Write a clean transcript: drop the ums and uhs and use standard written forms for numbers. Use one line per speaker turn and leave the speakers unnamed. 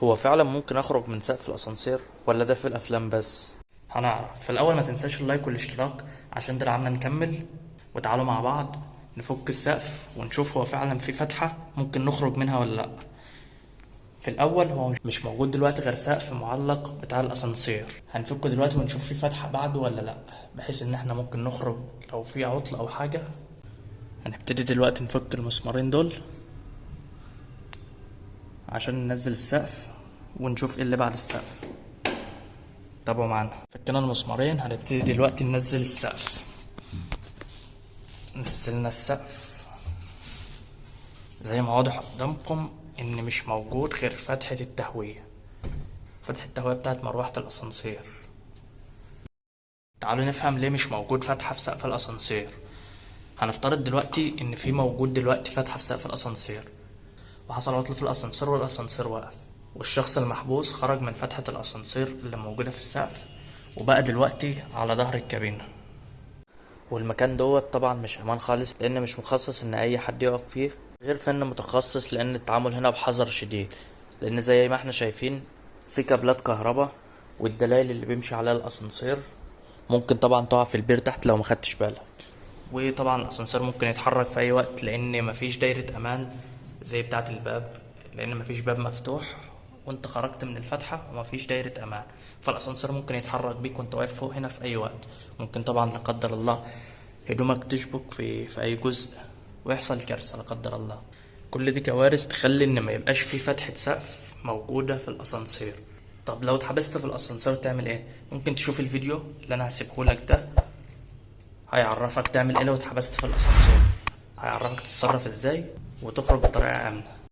هو فعلا ممكن اخرج من سقف الاسانسير ولا ده في الافلام بس؟
هنعرف. في الاول ما تنساش اللايك والاشتراك عشان دعمنا نكمل. وتعالوا مع بعض نفك السقف ونشوف هو فعلا في فتحة ممكن نخرج منها ولا لا. في الاول هو مش موجود دلوقتي غير سقف معلق بتاع الاسانسير. هنفكه دلوقتي ونشوف في فتحة بعده ولا لا، بحيث ان احنا ممكن نخرج لو في عطل او حاجة. هنبتدي دلوقتي نفك المسمارين دول عشان ننزل السقف ونشوف ايه اللي بعد السقف. تابعوا معانا. فكنا المسمارين، هنبتدي دلوقتي ننزل السقف. نزلنا السقف زي ما واضح قدامكم ان مش موجود غير فتحة التهوية، فتحة التهوية بتاعت مروحة الاسانسير. تعالوا نفهم ليه مش موجود فتحة في سقف الاسانسير. هنفترض دلوقتي ان في موجود دلوقتي فتحة في سقف الاسانسير، وحصل عطل في الاسانسير والاسانسير وقف، والشخص المحبوس خرج من فتحة الاسانسير اللي موجودة في السقف وبقى دلوقتي على ظهر الكابينة.
والمكان دوت طبعا مش امان خالص، لان مش مخصص ان اي حد يقف فيه غير فن متخصص، لان التعامل هنا بحذر شديد، لان زي ما احنا شايفين في كابلات كهرباء، والدلائل اللي بيمشي عليها الاسانسير ممكن طبعا تقع في البير تحت لو ما خدتش بالك.
وطبعا الاسانسير ممكن يتحرك في اي وقت، لان مفيش دايرة امان زي بتاعة الباب، لان مفيش باب مفتوح وانت خرجت من الفتحة ومفيش دايرة امان. فالاسانسير ممكن يتحرك بيك وانت واقف فوق هنا في اي وقت. ممكن طبعا لا قدر الله هدومك تشبك في اي جزء ويحصل كارثة لا قدر الله. كل دي كوارث تخلي ان ما يبقاش في فتحة سقف موجودة في الاسانسير. طب لو اتحبست في الاسانسير تعمل ايه؟ ممكن تشوف الفيديو اللي انا هسيبهولك ده، هيعرفك تعمل ايه لو اتحبست في الاسانسير، هيعرفك تتصرف ازاي وتخرج بطريقة امنة.